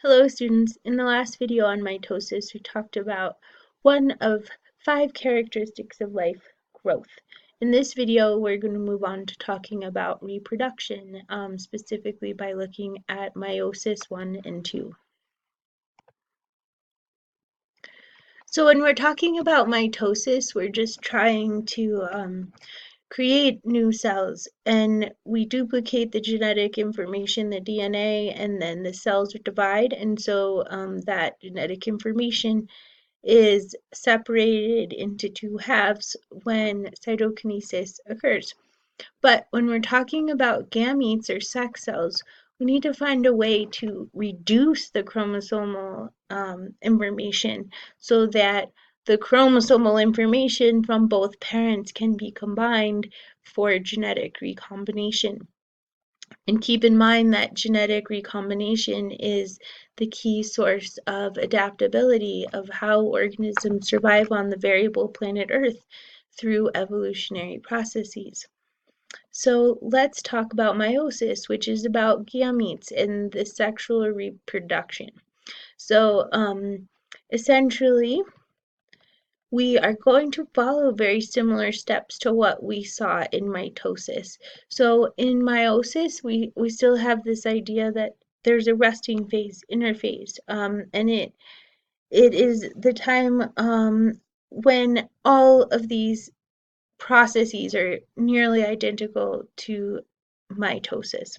Hello students, in the last video on mitosis we talked about one of 5 characteristics of life, growth. In this video we're going to move on to talking about reproduction, specifically by looking at meiosis 1 and 2. So when we're talking about mitosis, we're just trying to create new cells, and we duplicate the genetic information, the DNA, and then the cells divide, and so that genetic information is separated into two halves when cytokinesis occurs. But when we're talking about gametes or sex cells, we need to find a way to reduce the chromosomal information so that the chromosomal information from both parents can be combined for genetic recombination. And keep in mind that genetic recombination is the key source of adaptability of how organisms survive on the variable planet Earth through evolutionary processes. So let's talk about meiosis, which is about gametes and the sexual reproduction. So essentially, we are going to follow very similar steps to what we saw in mitosis. So in meiosis, we still have this idea that there's a resting phase, interphase, and it is the time when all of these processes are nearly identical to mitosis.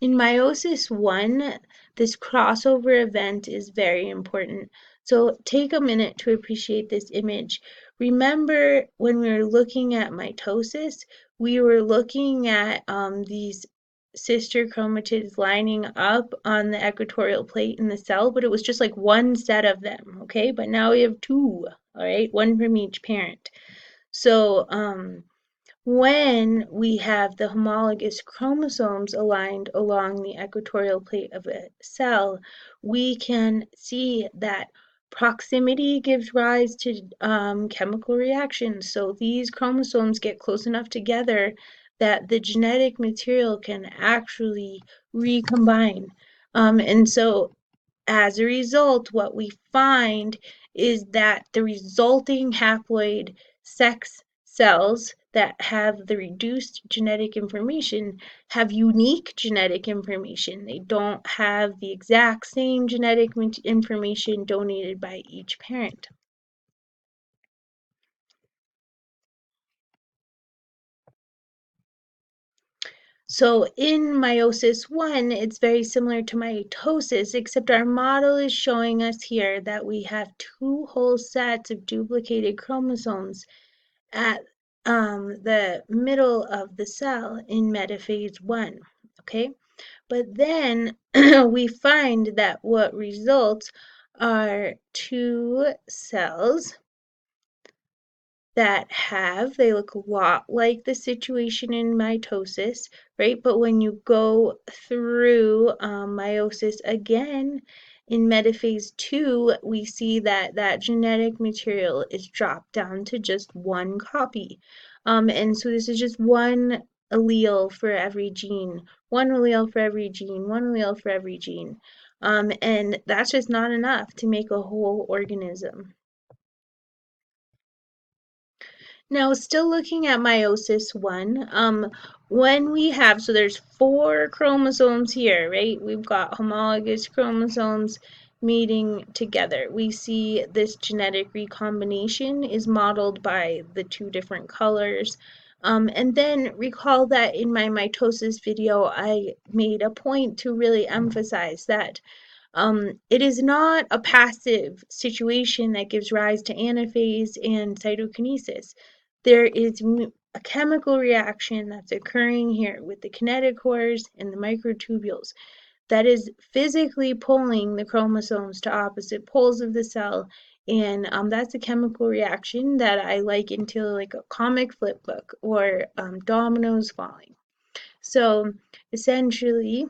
In meiosis 1, this crossover event is very important. So take a minute to appreciate this image. Remember when we were looking at mitosis, we were looking at these sister chromatids lining up on the equatorial plate in the cell, but it was just like one set of them, okay? But now we have two, all right? One from each parent. So when we have the homologous chromosomes aligned along the equatorial plate of a cell, we can see that proximity gives rise to chemical reactions. So these chromosomes get close enough together that the genetic material can actually recombine. And so as a result, what we find is that the resulting haploid sex cells that have the reduced genetic information have unique genetic information. They don't have the exact same genetic information donated by each parent. So in meiosis 1, it's very similar to mitosis, except our model is showing us here that we have two whole sets of duplicated chromosomes at the middle of the cell in metaphase 1, okay? But then we find that what results are two cells that they look a lot like the situation in mitosis, right? But when you go through meiosis again, in metaphase 2, we see that that genetic material is dropped down to just one copy. And so this is just one allele for every gene, one allele for every gene, one allele for every gene. And that's just not enough to make a whole organism. Now, still looking at meiosis 1, when we have, so there's 4 chromosomes here, right? We've got homologous chromosomes meeting together. We see this genetic recombination is modeled by the 2 different colors. And then recall that in my mitosis video, I made a point to really emphasize that it is not a passive situation that gives rise to anaphase and cytokinesis. There is a chemical reaction that's occurring here with the kinetochores and the microtubules that is physically pulling the chromosomes to opposite poles of the cell. And that's a chemical reaction that I liken to like a comic flip book or dominoes falling. So essentially,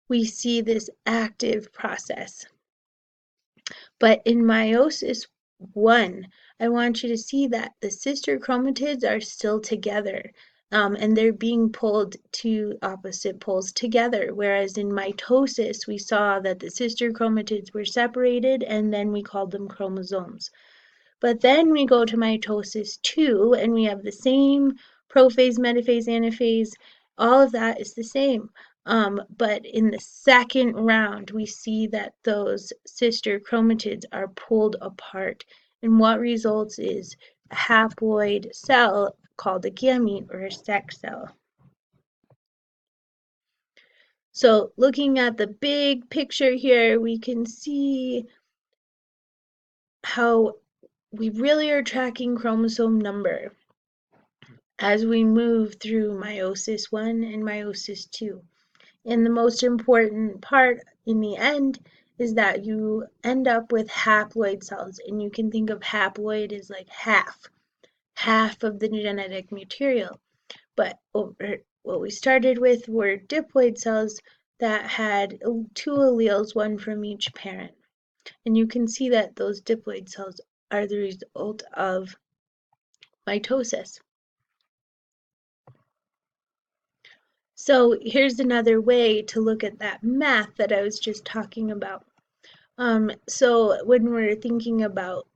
we see this active process. But in meiosis 1, I want you to see that the sister chromatids are still together. and they're being pulled to opposite poles together. Whereas in mitosis, we saw that the sister chromatids were separated, and then we called them chromosomes. But then we go to mitosis 2, and we have the same prophase, metaphase, anaphase. All of that is the same. But in the second round, we see that those sister chromatids are pulled apart. And what results is a haploid cell called a gamete or a sex cell. So looking at the big picture here, we can see how we really are tracking chromosome number as we move through meiosis 1 and meiosis 2. And the most important part in the end is that you end up with haploid cells, and you can think of haploid as like half of the genetic material. But what we started with were diploid cells that had two alleles, one from each parent. And you can see that those diploid cells are the result of mitosis. So here's another way to look at that math that I was just talking about. So when we're thinking about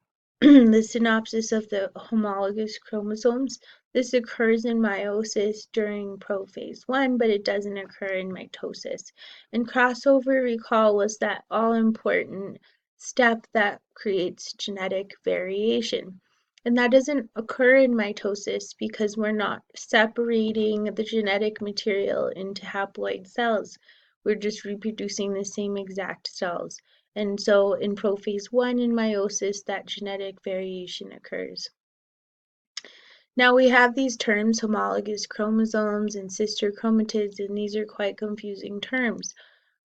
the synopsis of the homologous chromosomes, this occurs in meiosis during prophase 1, but it doesn't occur in mitosis. And crossover, recall, was that all-important step that creates genetic variation. And that doesn't occur in mitosis because we're not separating the genetic material into haploid cells. We're just reproducing the same exact cells. And so in prophase 1 in meiosis, that genetic variation occurs. Now we have these terms, homologous chromosomes and sister chromatids, and these are quite confusing terms.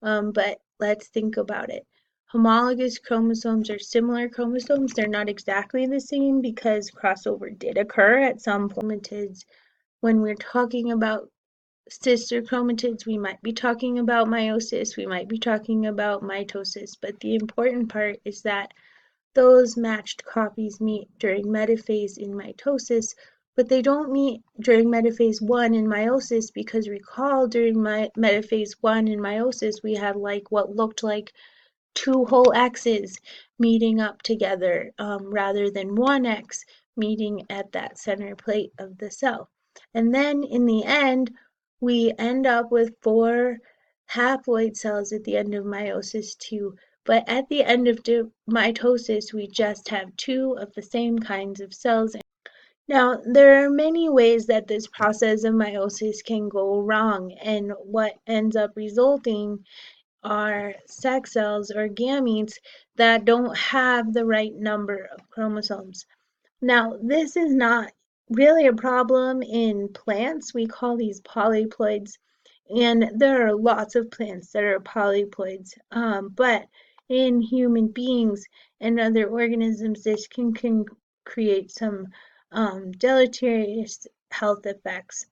But let's think about it. Homologous chromosomes are similar chromosomes. They're not exactly the same because crossover did occur at some chromatids. When we're talking about sister chromatids, we might be talking about meiosis, we might be talking about mitosis, but the important part is that those matched copies meet during metaphase in mitosis, but they don't meet during metaphase 1 in meiosis because recall during metaphase 1 in meiosis we had like what looked like two whole X's meeting up together rather than one X meeting at that center plate of the cell. And then in the end, we end up with 4 haploid cells at the end of meiosis 2. But at the end of mitosis, we just have 2 of the same kinds of cells. Now, there are many ways that this process of meiosis can go wrong, and what ends up resulting are sex cells or gametes that don't have the right number of chromosomes. Now, this is not really a problem in plants. We call these polyploids, and there are lots of plants that are polyploids. But in human beings and other organisms, this can create some deleterious health effects.